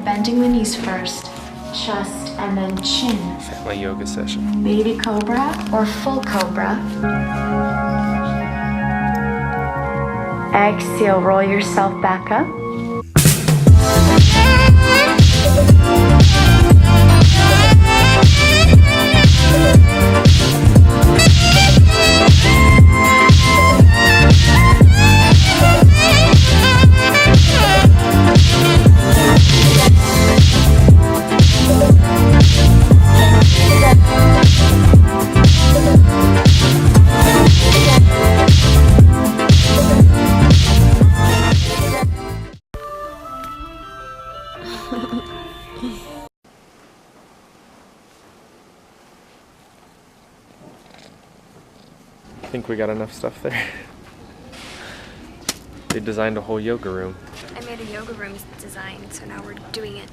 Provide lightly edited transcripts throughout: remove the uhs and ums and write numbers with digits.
bending the knees first, chest, and then chin. Family yoga session. Baby cobra or full cobra. Exhale, roll yourself back up. I think we got enough stuff there. They designed a whole yoga room. I made a yoga room design, so now we're doing it.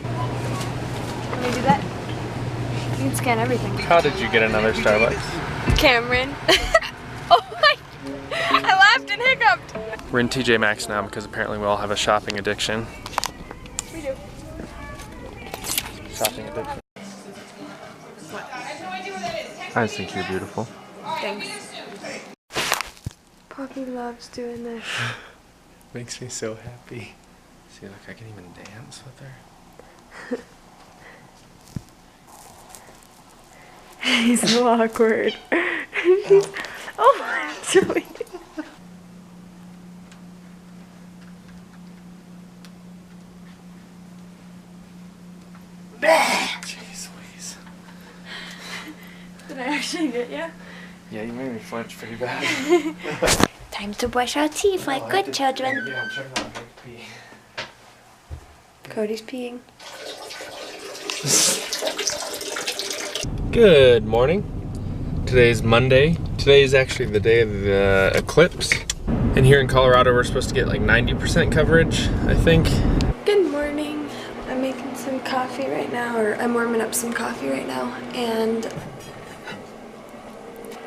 Can we do that? You can scan everything. How did you get another Starbucks? Cameron. Oh my! I laughed and hiccuped. We're in TJ Maxx now because apparently we all have a shopping addiction. We do. Shopping addiction. I just think you're beautiful. Thanks. Poppy loves doing this. Makes me so happy. See, look, I can even dance with her. He's so awkward. Oh, Joey. Jeez Louise. Did I actually get you? Yeah, you made me flinch pretty bad. Time to brush our teeth like good children. Yeah, I'm trying not to pee. Cody's peeing. Good morning. Today's Monday. Today is actually the day of the eclipse. And here in Colorado, we're supposed to get like 90% coverage, I think. Good morning. I'm making some coffee right now, or I'm warming up some coffee right now, and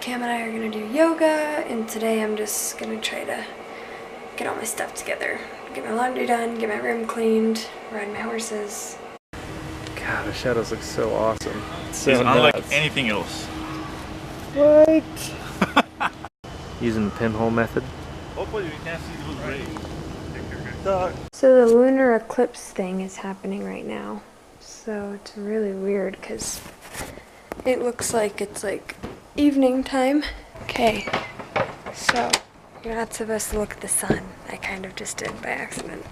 Cam and I are gonna do yoga, and today I'm just gonna try to get all my stuff together. Get my laundry done, get my room cleaned, ride my horses. God, the shadows look so awesome. It's unlike anything else. What? Using the pinhole method. Hopefully you can't see those rays. So the lunar eclipse thing is happening right now. So it's really weird because it looks like it's like evening time. Okay, so you're not supposed to look at the sun. I kind of just did by accident.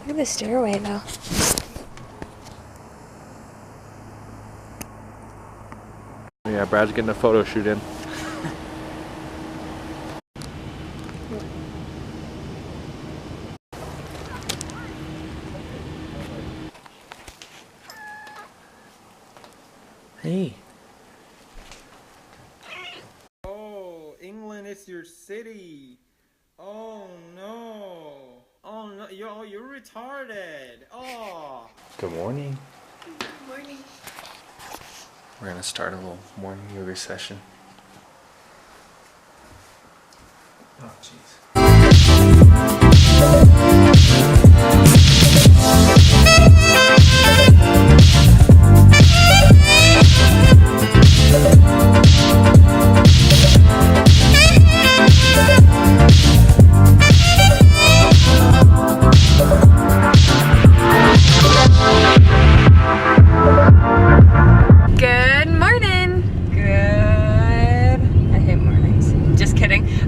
Look at the stairway though. Yeah, Brad's getting a photo shoot in. Hey. Oh, England is your city. Oh no. Oh no, you're retarded. Oh. Good morning. Good morning. We're gonna start a little morning yoga session. Oh, jeez.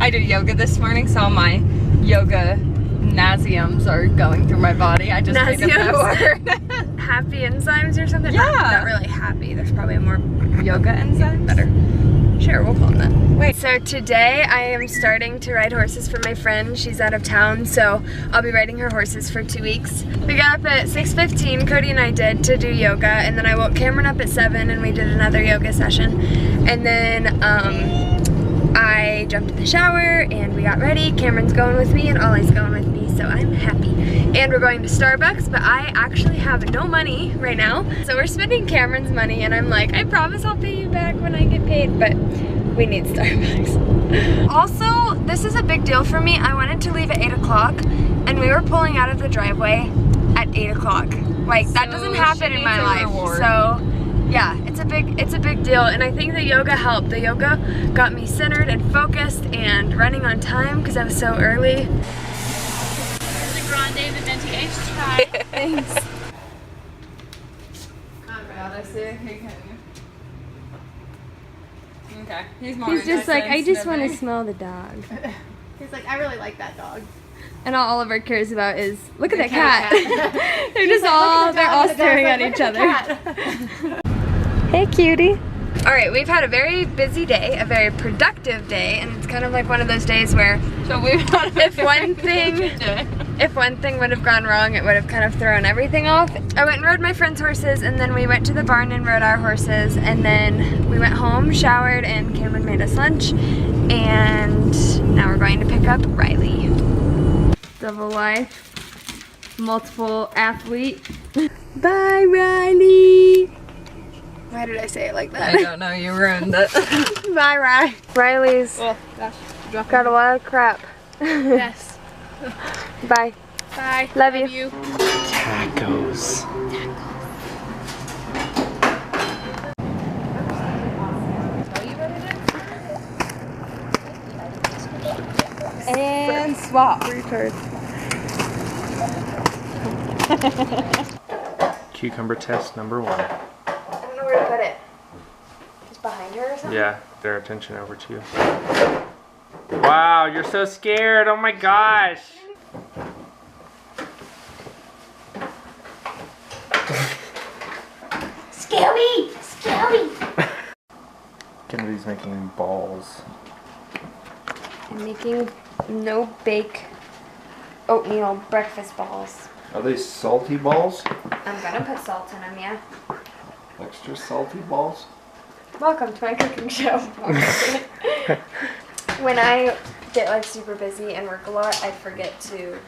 I did yoga this morning, so all my yoga nasiums are going through my body. I just made them that Happy enzymes or something? Yeah. Not really happy. There's probably more yoga enzymes. better. Sure, we'll call them that. Wait, so today I am starting to ride horses for my friend. She's out of town, so I'll be riding her horses for 2 weeks. We got up at 6:15, Cody and I did, to do yoga, and then I woke Cameron up at 7 and we did another yoga session. And then I jumped in the shower and we got ready. Cameron's going with me and Ollie's going with me, so I'm happy. And we're going to Starbucks, but I actually have no money right now. So we're spending Cameron's money and I'm like, I promise I'll pay you back when I get paid, but we need Starbucks. Also, this is a big deal for me. I wanted to leave at 8 o'clock and we were pulling out of the driveway at 8 o'clock. Like that doesn't happen in my life. So yeah, it's a big deal, and I think the yoga helped. The yoga got me centered and focused and running on time because I was so early. There's a grande venti H try. Thanks. Okay. He's just like, I just want to smell the dog. He's like, I really like that dog. And all Oliver cares about is, look at the cat. they're all staring at each other. Hey cutie. All right, we've had a very busy day, a very productive day, and it's kind of like one of those days where if one thing would have gone wrong, it would have kind of thrown everything off. I went and rode my friend's horses, and then we went to the barn and rode our horses, and then we went home, showered, and Cameron made us lunch, and now we're going to pick up Riley. Double life, multiple athlete. Bye, Riley. Why did I say it like that? I don't know, you ruined it. Bye, Riley. Riley's got a lot of crap. Yes. Bye. Bye. Love you. Tacos. And swap. Cucumber test number 1. I don't know where to put it. Just behind her or something? Yeah, their attention over to you. Wow, you're so scared. Oh my gosh. Scary! Scary! Kennedy's making balls. I'm making no-bake oatmeal breakfast balls. Are they salty balls? I'm gonna put salt in them, yeah. Extra salty balls? Welcome to my cooking show. When I get like super busy and work a lot, I forget to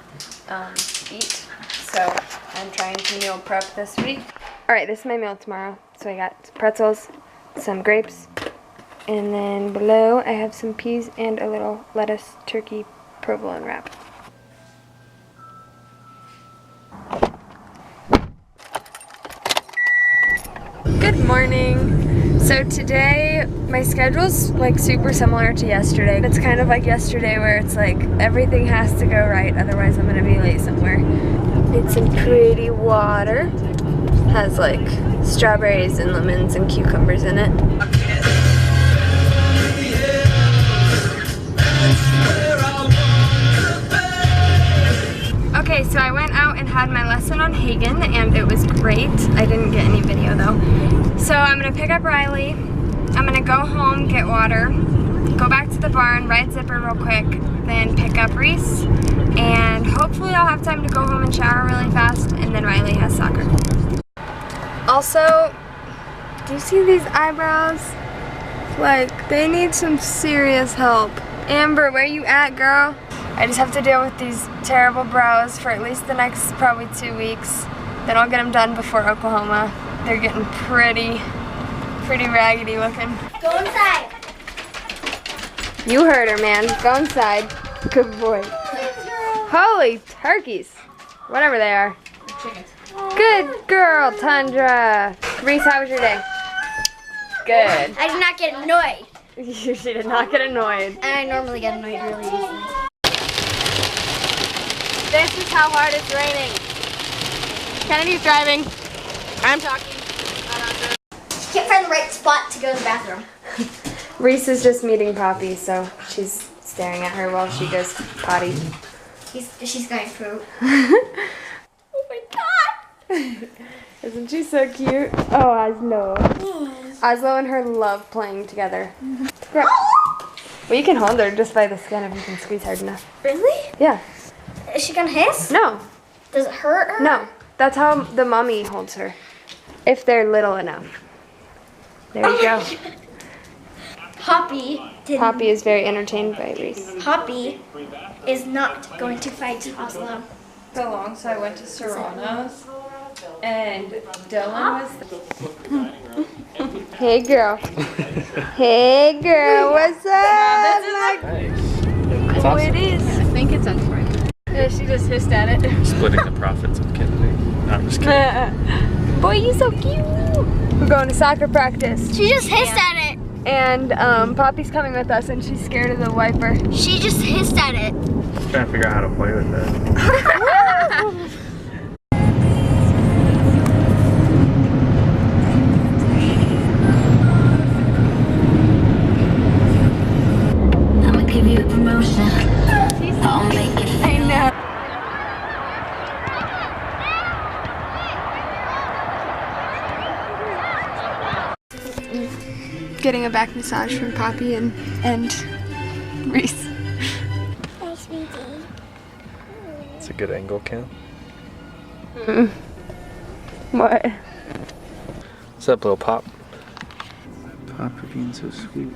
eat. So I'm trying to meal prep this week. Alright, this is my meal tomorrow. So I got pretzels, some grapes, and then below I have some peas and a little lettuce turkey provolone wrap. Good morning. So today my schedule's like super similar to yesterday. It's kind of like yesterday where it's like everything has to go right, otherwise I'm gonna be late somewhere. It's some pretty water. Has like strawberries and lemons and cucumbers in it. Okay, so I went out and had my lesson on Hagen and it was great. I didn't get any video though. So I'm gonna pick up Riley. I'm gonna go home, get water, go back to the barn, ride Zipper real quick, then pick up Reese, and hopefully I'll have time to go home and shower really fast, and then Riley has soccer. Also, do you see these eyebrows? Like, they need some serious help. Amber, where you at, girl? I just have to deal with these terrible brows for at least the next probably 2 weeks. Then I'll get them done before Oklahoma. They're getting pretty raggedy looking. Go inside. You heard her, man. Go inside. Good boy. Holy turkeys. Whatever they are. Good girl, Tundra. Reese, how was your day? Good. I did not get annoyed. She did not get annoyed. And I normally get annoyed really easily. This is how hard it's raining. Kennedy's driving. I'm talking. Can't find the right spot to go to the bathroom. Reese is just meeting Poppy, so she's staring at her while she goes potty. She's going to poop. Oh my god! Isn't she so cute? Oh, Oslo. Oslo and her love playing together. Well, you can hold her just by the skin if you can squeeze hard enough. Really? Yeah. Is she gonna hiss? No. Does it hurt her? No. That's how the mommy holds her. If they're little enough. There you go. Poppy Is very entertained by Reese. Poppy is not going to fight Oslo. So long, so I went to Serrano's, and Dylan was. Hey girl. Hey girl, what's up? Nice. Look how it is. I think it's unsprayed. Yeah, she just hissed at it. Splitting the profits with Kennedy. No, I'm just kidding. Boy, you so cute. We're going to soccer practice. She just hissed at it. And Poppy's coming with us and she's scared of the wiper. She just hissed at it. Trying to figure out how to play with it. I'ma give you a promotion. I'll make it. I know. Getting a back massage from Poppy and Reese. Hi, sweetie. It's a good angle, Ken. What? What's up, little Pop? Pop, you're being so sweet.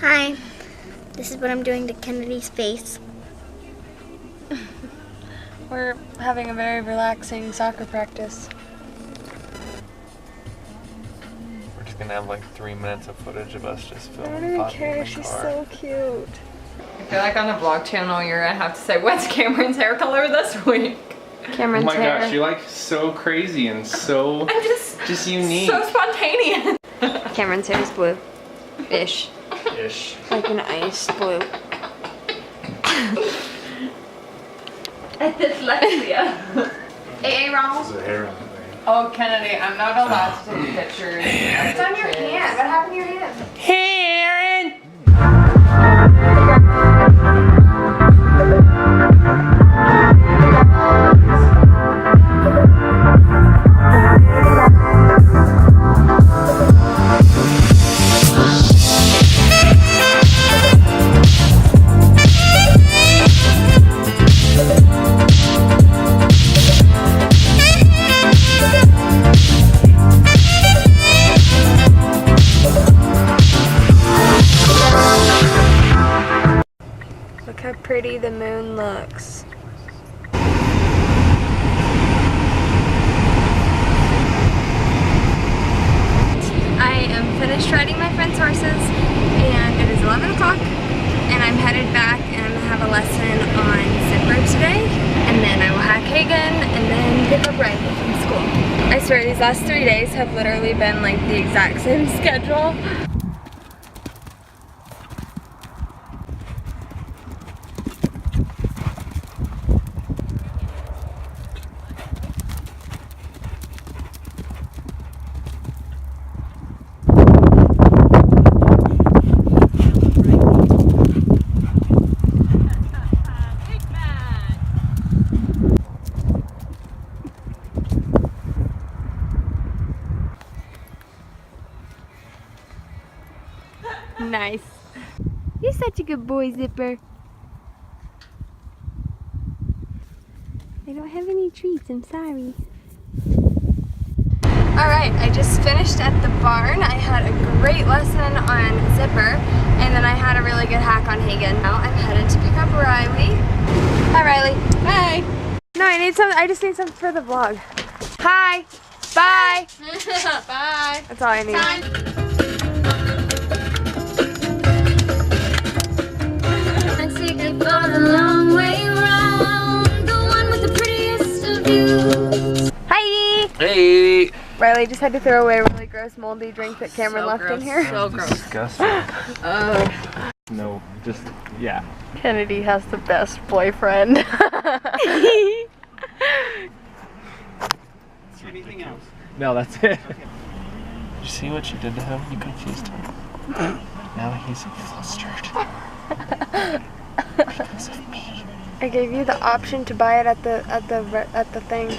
Hi. This is what I'm doing to Kennedy's face. We're having a very relaxing soccer practice. We're just gonna have like 3 minutes of footage of us just I filming don't even Poppy in care, the she's car. so cute. I feel like on the vlog channel you're gonna have to say, what's Cameron's hair color this week? Cameron's Oh my hair. gosh, you're like so crazy and so I'm just unique. so spontaneous. Cameron's hair is blue. Ish. Ish. Like an ice blue. Dyslexia. AA Ronald? Oh, Kennedy, I'm not allowed to take pictures. It's on your hand. What happened to your hand? Look how pretty the moon looks. I am finished riding my friend's horses and it is 11 o'clock and I'm headed back and I'm gonna have a lesson on zipper today and then I will hack Hagen and then pick up Riley from school. I swear these last 3 days have literally been like the exact same schedule. Nice. You're such a good boy, Zipper. I don't have any treats, I'm sorry. Alright, I just finished at the barn. I had a great lesson on Zipper, and then I had a really good hack on Hagen. Now I'm headed to pick up Riley. Hi, Riley. Hi. No, I just need some for the vlog. Hi. Bye. Bye. That's all I need. For the long way round, the one with the prettiest of views. Hi. Hey! Riley just had to throw away a really gross moldy drink that Cameron So left gross. in here. So gross. Disgusting. No, just, yeah. Kennedy has the best boyfriend. Anything else? No, that's it. Did you see what you did to him? You confused him. Now he's flustered. Because of me. I gave you the option to buy it at the thing.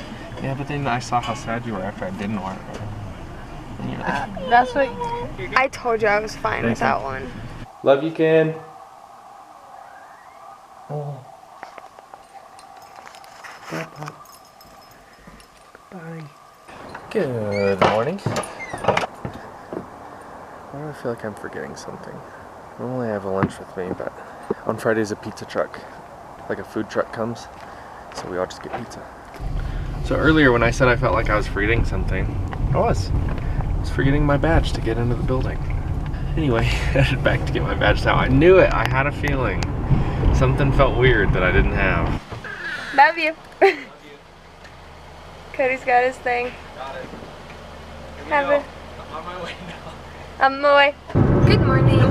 Yeah, but then I saw how sad you were after I didn't want it. And you're like, That's what I told you. I was fine with Thanks, that man. one. love you, Ken. Oh. Bye, Pop. Bye. Good morning. Why do I feel like I'm forgetting something? Normally I have a lunch with me, but on Fridays a pizza truck, like a food truck comes, so we all just get pizza. So earlier when I said I felt like I was forgetting something, I was forgetting my badge to get into the building. Anyway, headed back to get my badge now. I knew it. I had a feeling. Something felt weird that I didn't have. Love you. Cody's got his thing. Have it. I'm on my way now. I'm on my way. Good morning.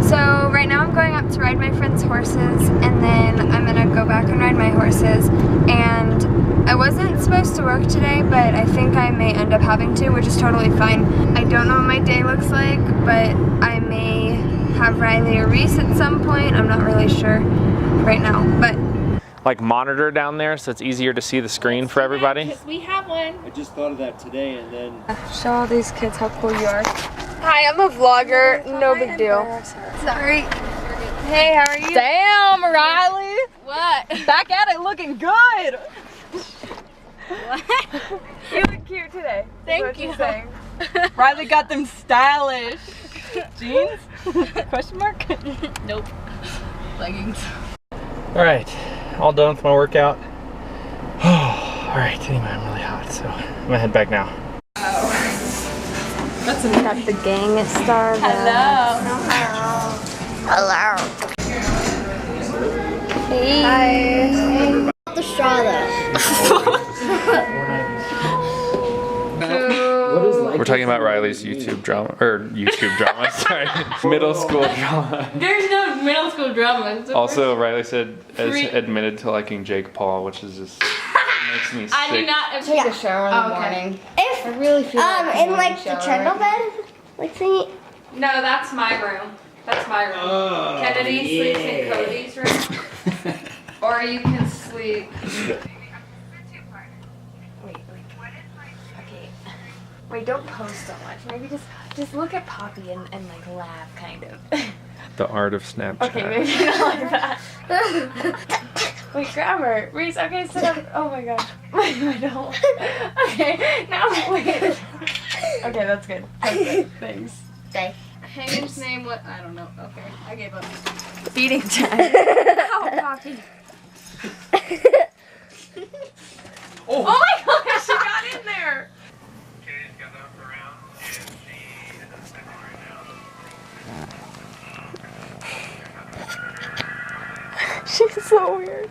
So right now I'm going up to ride my friend's horses, and then I'm gonna go back and ride my horses. And I wasn't supposed to work today, but I think I may end up having to, which is totally fine. I don't know what my day looks like, but I may have Riley or Reese at some point. I'm not really sure right now, but Like monitor down there so it's easier to see the screen for everybody. We have one. I just thought of that today and then... show all these kids how cool you are. Hi, I'm a vlogger. No big deal. Sorry. Hey, how are you? Damn, Riley! What? Back at it looking good! What? You look cute today. Thank you. Riley got them stylish jeans? Question mark? Nope. Leggings. Alright, all done with my workout. Alright, anyway, I'm really hot, so I'm gonna head back now. Got the gang at Starbucks. Hello. Hey. Hi. The straw though. We're talking about Riley's YouTube drama, sorry, middle school drama. There's no middle school drama. Also, Riley said admitted to liking Jake Paul, which is just makes me sick. I do not take a shower in the morning. If I really feel like in like the treadmill bed, like singing. No, that's my room. That's my room. Oh, Kennedy sleeps in Cody's room. Or you can sleep. Wait, don't post so much. Maybe just look at Poppy and like laugh, kind of. The art of Snapchat. Okay, maybe not like that. Wait, grab her. Reese, okay, sit up. Oh my gosh. Wait, I don't. Okay, now wait. Okay, that's good. That's good. Thanks. Okay. Hanger's name, what? I don't know. Okay, I gave up. Feeding time. Ow, Poppy. Oh my gosh, she got in there! She's so weird.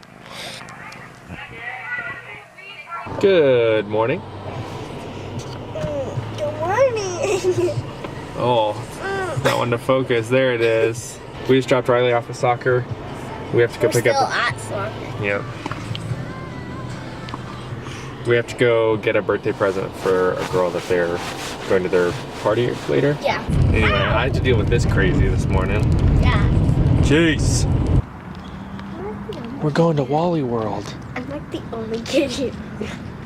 Good morning. Good morning. Oh, that one to focus. There it is. We just dropped Riley off at soccer. We have to go pick up. At soccer. Yeah. We have to go get a birthday present for a girl that they're going to their party later. Yeah. Anyway, I had to deal with this crazy this morning. Yeah. Jeez. We're going to Wally World. I'm like the only kid here.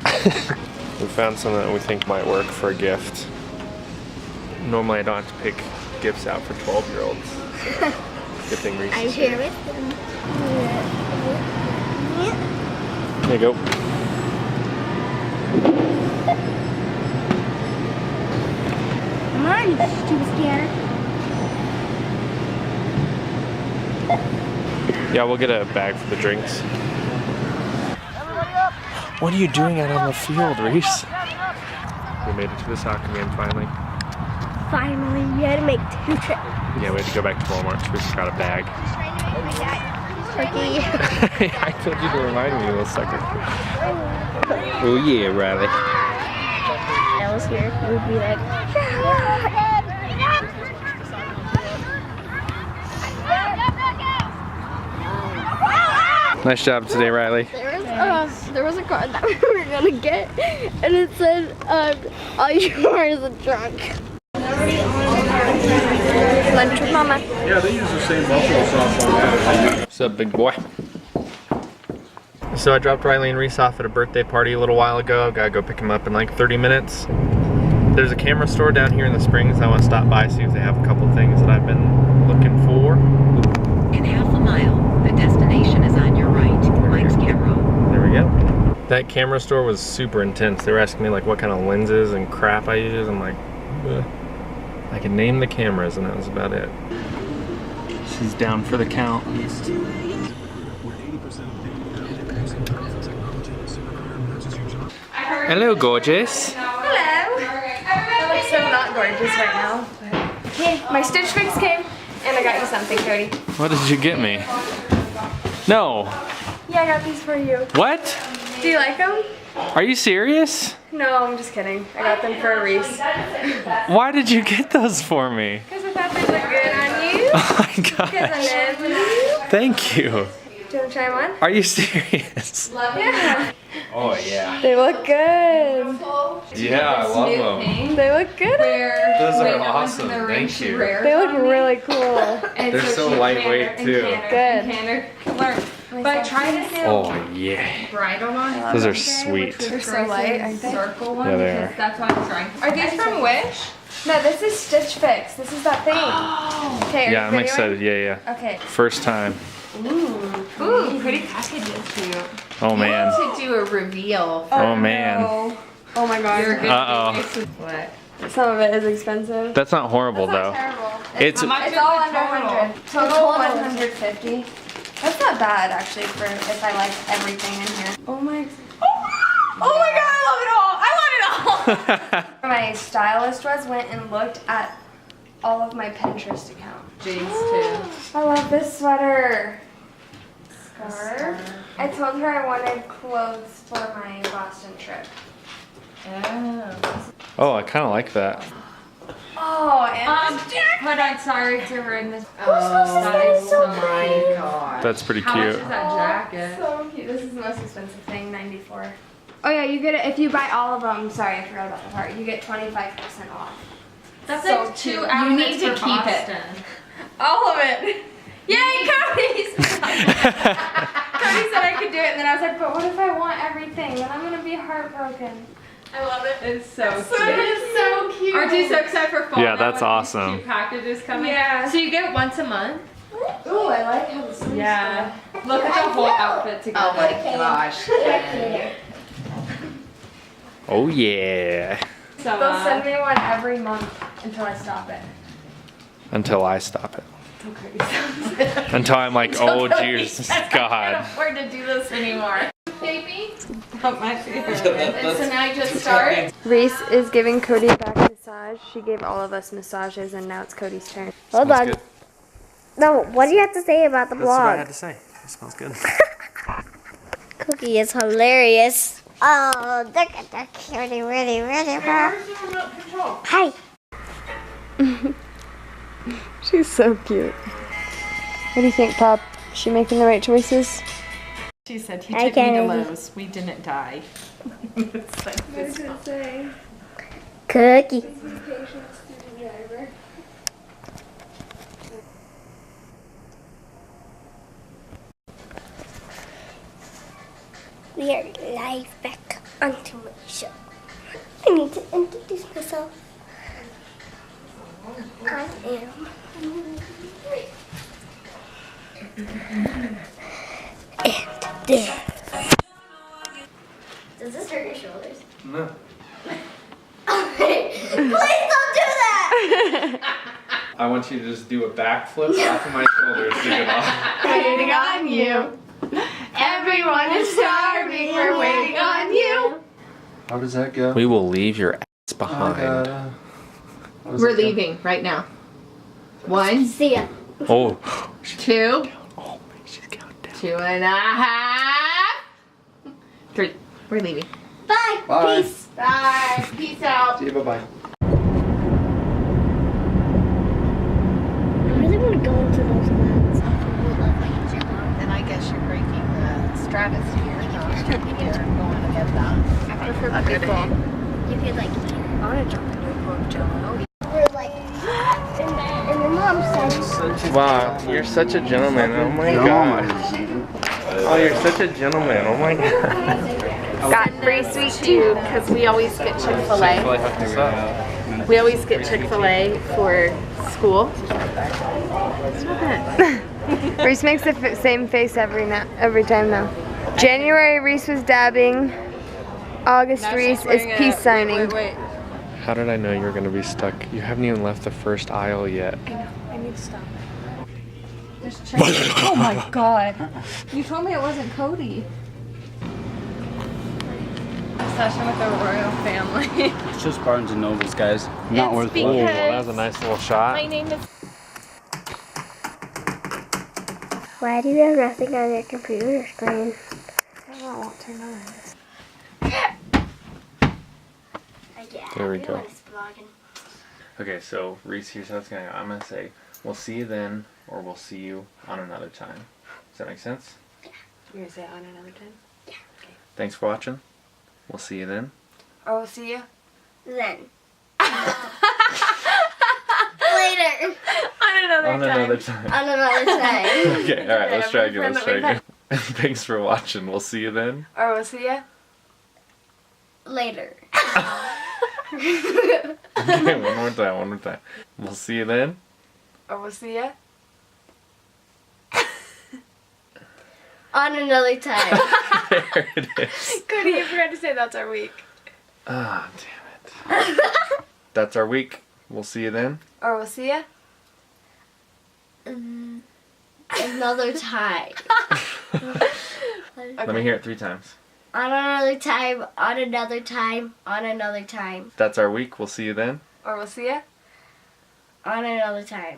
We found something that we think might work for a gift. Normally I don't have to pick gifts out for 12-year-olds. So good thing Reese I'm is here with them. There you go. Come on, you stupid scanner. Yeah, we'll get a bag for the drinks. What are you doing out on the field, Reese? We made it to the soccer game finally. Finally, we had to make 2 trips. Yeah, we had to go back to Walmart, so we just got a bag. Turkey. I told you to remind me, little sucker. Oh yeah, Riley. I was here, we would be like, Nice job today, Riley. there was a card that we were gonna get, and it said, all you are is a drunk. Lunch with Mama. Yeah, they use the same buffalo sauce on that. What's up, big boy? So I dropped Riley and Reese off at a birthday party a little while ago. I've got to go pick them up in like 30 minutes. There's a camera store down here in the Springs. I want to stop by, see if they have a couple of things that I've been looking for. In half a mile, the destination is on your right. Mike's camera. There we go. That camera store was super intense. They were asking me like what kind of lenses and crap I use. I'm like, ugh. I could name the cameras and that was about it. She's down for the count. Hello, gorgeous. Hello. I look so not gorgeous right now. Hey, my Stitch Fix came, and I got you something, Cody. What did you get me? No. Yeah, I got these for you. What? Do you like them? Are you serious? No, I'm just kidding. I got them for Reese. Why did you get those for me? Because I thought they looked good on you. Oh my Because I gosh. live with you. Thank you. Do you want to try one? Are you serious? Yeah. Oh yeah. They look good. Yeah, I love them. They look good. Those are awesome. Thank you. They look really cool. They're so lightweight too. Good. But try this new Oh yeah. bridal one. Those are sweet. They're so light, aren't they? Circle one. Yeah, they are. because that's what I'm trying. Are these from Wish? No, this is Stitch Fix. This is that thing. Okay, are Yeah, you I'm excited. Yeah, yeah. Okay. First time. Ooh, pretty packages too. Oh man. To do a reveal. Oh man. No. Oh my god. You're good. Uh-oh. What? Some of it is expensive. That's not horrible though. Terrible. It's It's all under 100. Total 150. That's not bad actually for if I like everything in here. Oh my. Oh my god, I love it all! I want it all! My stylist went and looked at all of my Pinterest account. Jade's too. I love this sweater. Scarf. I told her I wanted clothes for my Boston trip. Oh. Oh, I kind of like that. Oh, and Put on sorry to her in this. that is so my god. That's pretty How much cute. is that jacket? so cute. This is the most expensive thing, $94. Oh yeah, you get it if you buy all of them. Sorry, I forgot about the part. You get 25% off. That's so like cute. two You outfits need to for keep Boston. it. All of it. Yay, Cody's! Cody said I could do it, and then I was like, but what if I want everything? Then I'm gonna be heartbroken. I love it. It's so cute. It is so cute. Aren't you so excited for fall? Yeah, now that's with awesome. these 2 packages coming. Yeah. So you get once a month. Ooh, I like how the sleeves Yeah. Look at the whole outfit together. Oh my gosh. Oh yeah. So, They'll send me one every month until I stop it. Until I stop it. Okay. Until I'm like, oh Jesus I can't God. afford to do this anymore. Baby. Not my favorite. And so now I just start. Reese is giving Cody a back massage. She gave all of us massages, and now it's Cody's turn. Hold on. No, what do you have to say about the That's what I vlog? had to say. It smells good. Cookie is hilarious. Oh, look at that cutie, really. Hi. She's so cute. What do you think, Pop? Is she making the right choices? She said he I took me to can't. Lowe's. We didn't die. It's like What does it say? Cookie. We are live back onto my show. I need to introduce myself. I am. And there. Does this hurt your shoulders? No. Please don't do that! I want you to just do a backflip off of my shoulders to get off. Waiting on you. Everyone is starving. We're waiting on you. How does that go? We will leave your ass behind. We're leaving right now. 1, See ya. Oh. 2, Oh, she's counting down. 2.5, 3. We're leaving. Bye. Bye. Peace. Bye. Peace out. See you, bye-bye. I really want to go into those lands. Then I guess you're breaking the stratosphere, huh? You're going to get that. I prefer people. You could like. I want to jump into a pool of Jello. We're like, and your mom said. Wow, you're such a gentleman. Oh my gosh. Oh, you're such a gentleman. Oh my god. got free sweet tea because we always get Chick-fil-A. We always get Chick-fil-A for school. Reese makes the same face every time now. January, Reese was dabbing. August, Reese is peace signing. Wait. How did I know you were going to be stuck? You haven't even left the first aisle yet. I know. I need to stop. Oh my god. You told me it wasn't Cody. obsession with the royal family. It's just Barnes and Nobles, guys. Not worth it. Oh, that was a nice little shot. My name is... Why do you have nothing on your computer screen? I won't turn on. There we go. Okay, so Reese, here's how it's gonna go. I'm gonna say, we'll see you then, or we'll see you on another time. Does that make sense? You're gonna say it on another time? Yeah. Okay. Thanks for watching. We'll see you then. Or we'll see you Then. Later. on another On time. another time. On another time. Okay, alright, let's try again. Let's try Friendly. again. Thanks for watching. We'll see you then. Or we'll see you Later. Okay, one more time. We'll see you then. Or we'll see you On another time. There it is. Cody, you forgot to say that's our week. Ah, damn it. That's our week. We'll see you then. Or we'll see you Another time. Let me hear it 3 times. On another time. On another time. On another time. That's our week. We'll see you then. Or we'll see you On another time.